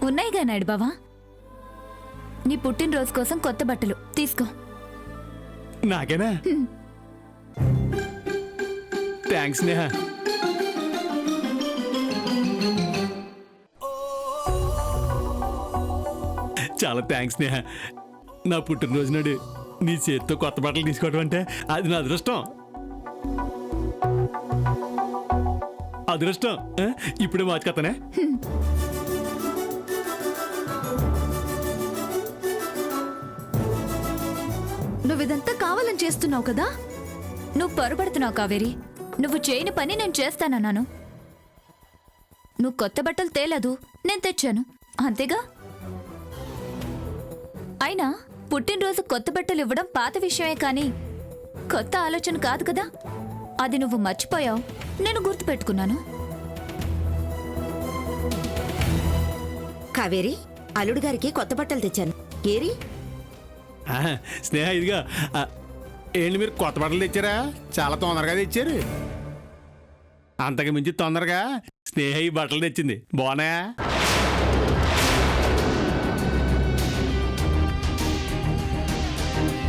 ఉన్నాయిగా నాయుడు బావా, నీ పుట్టినరోజు కోసం కొత్త బట్టలు తీసుకో. నాకేనా? థ్యాంక్స్ నేహ. చాలా థ్యాంక్స్ నేహ. నా పుట్టినరోజు నాడు నీ చేతితో కొత్త బట్టలు తీసుకోవడం అంటే అది నా అదృష్టం. అదృష్టం ఇప్పుడే మార్చుకొస్తానే. నువ్విదంతా కావాలని చేస్తున్నావు కదా. నువ్వు పొరపడుతున్నావు కావేరి. నువ్వు చేయని పని నేను చేస్తానన్నాను. నువ్వు కొత్త బట్టలు తేలేదు, నేను తెచ్చాను, అంతేగా. అయినా పుట్టినరోజు కొత్త బట్టలు ఇవ్వడం పాత విషయమే కానీ కొత్త ఆలోచన కాదు కదా. అది నువ్వు మర్చిపోయావు, నేను గుర్తుపెట్టుకున్నాను. కావేరి, అల్లుడు గారికి కొత్త బట్టలు తెచ్చాను. ఏరి స్నేహ, ఇదిగా ఏంటి మీరు కొత్త బట్టలు తెచ్చారా? చాలా తొందరగా తెచ్చారు. అంతకు మించి తొందరగా స్నేహ ఈ బట్టలు తెచ్చింది. బాగున్నాయా?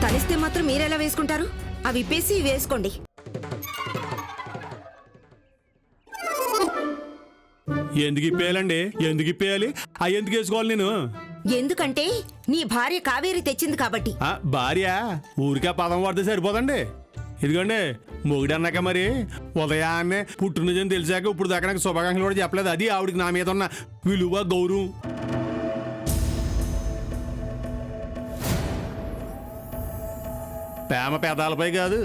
తలిస్తే మాత్రం మీరెలా వేసుకుంటారు? అవి ఇప్పేసి వేసుకోండి. ఎందుకు ఇప్పేయాలండి? ఎందుకు ఇప్పేయాలి? అవి ఎందుకు వేసుకోవాలి నేను? ఎందుకంటే నీ భార్య కావేరి తెచ్చింది కాబట్టి. భార్య ఊరికే పదం వాడితే సరిపోదండి. ఇదిగోండి, మొగుడు అన్నాక మరి ఉదయాన్నే పుట్టినరోజు తెలిసాక ఇప్పుడు దాకా నాకు శుభాకాంక్షలు కూడా చెప్పలేదు. అది ఆవిడికి నా మీద ఉన్న విలువ, గౌరవం. ప్రేమ పెదాలపై కాదు,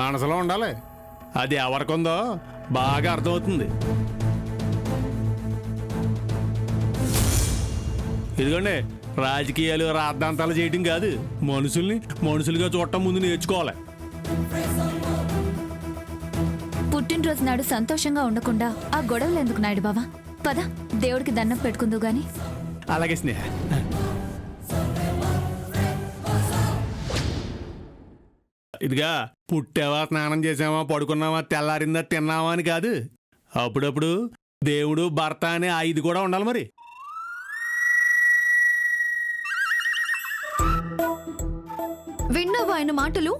మనసులో ఉండాలి. అది ఎవరికొందో బాగా అర్థమవుతుంది. ఇదిగోండి, రాజకీయాలు రాద్ధాంతాలు చేయటం కాదు, మనుషుల్ని మనుషులుగా చూడటం ముందు నేర్చుకోవాలి. పుట్టినరోజు నాడు సంతోషంగా ఉండకుండా ఆ గొడవలు ఎందుకు నాయుడు బావా? పద, దేవుడికి దండం పెట్టుకుందు గాని. అలాగే స్నేహ. ఇదిగా, పుట్టావా, స్నానం చేసావా, పడుకున్నావా, తెల్లారిందా, తిన్నావా అని కాదు. అప్పుడప్పుడు దేవుడు, భర్త అనే ఐదు కూడా ఉండాలి. మరి విన్నావా ఆయన మాటలు?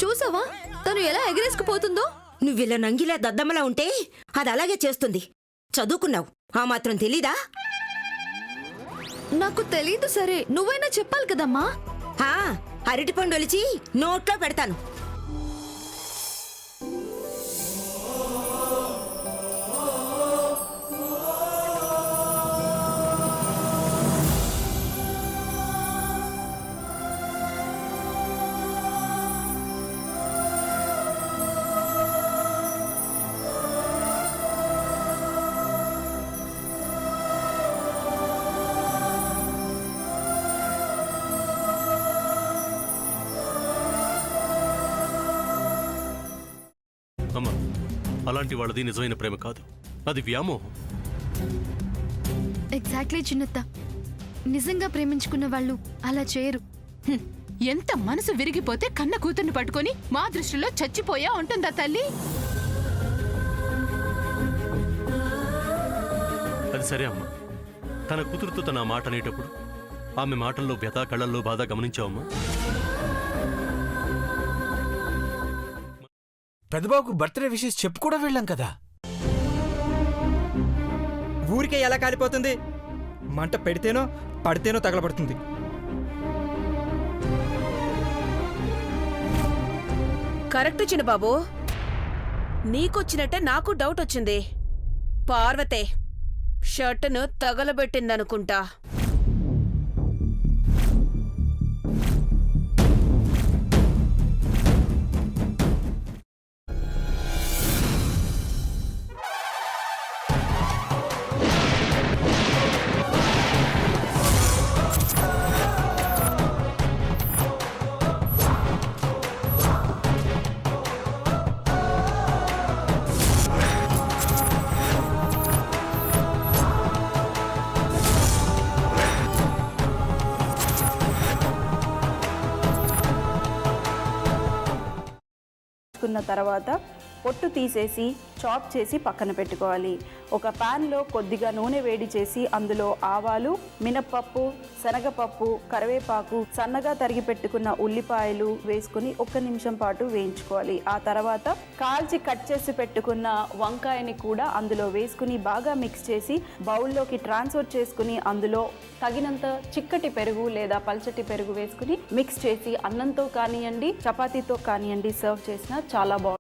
చూసావా తను ఎలా ఎగరేసుకుపోతుందో? నువ్విలా నంగిలా దద్దమ్మలా ఉంటే అది అలాగే చేస్తుంది. చదువుకున్నావు, ఆ మాత్రం తెలీదా? నాకు తెలీదు. సరే, నువ్వైనా చెప్పాలి కదమ్మా. అరటిపండు ఒలిచి నోట్లో పెడతాను. అమ్మా, అలాంటి వాళ్ళది నిజమైన ప్రేమ కాదు, అది వ్యామోహం. ఎగ్జాక్ట్లీ చిన్నత్త. నిజంగా ప్రేమించుకున్న వాళ్ళు అలా చేయరు. ఎంత మనసు విరిగిపోతే కన్న కూతుర్ని పట్టుకొని మా దృష్టిలో చచ్చిపోయా ఉంటుందా తల్లి? అది సరే అమ్మా, తన కూతురుతో తన మాట అనేటప్పుడు ఆమె మాటల్లో వ్యథ, కళ్ళల్లో బాధ గమనించావమ్మా? పెద్దబాబుకు బర్త్డే విషెస్ చెప్పు కూడా వెళ్ళాం కదా. ఊరికే ఎలా కాలిపోతుంది? మంట పెడితేనో పడితేనో తగలబడుతుంది. కరెక్ట్ చిన్నబాబు, నీకొచ్చినట్టే నాకు డౌట్ వచ్చింది. పార్వతే షర్టును తగలబెట్టిందనుకుంటా. తర్వాత పొట్టు తీసేసి చాప్ చేసి పక్కన పెట్టుకోవాలి. ఒక ప్యాన్లో కొద్దిగా నూనె వేడి చేసి అందులో ఆవాలు, మినప్పప్పు, శనగపప్పు, కరివేపాకు, సన్నగా తరిగి పెట్టుకున్న ఉల్లిపాయలు వేసుకుని 1 నిమిషం పాటు వేయించుకోవాలి. ఆ తర్వాత కాల్చి కట్ చేసి పెట్టుకున్న వంకాయని కూడా అందులో వేసుకుని బాగా మిక్స్ చేసి బౌల్లోకి ట్రాన్స్ఫర్ చేసుకుని అందులో తగినంత చిక్కటి పెరుగు లేదా పల్చటి పెరుగు వేసుకుని మిక్స్ చేసి అన్నంతో కానివ్వండి, చపాతీతో కానివ్వండి సర్వ్ చేసినా చాలా బాగుంటుంది.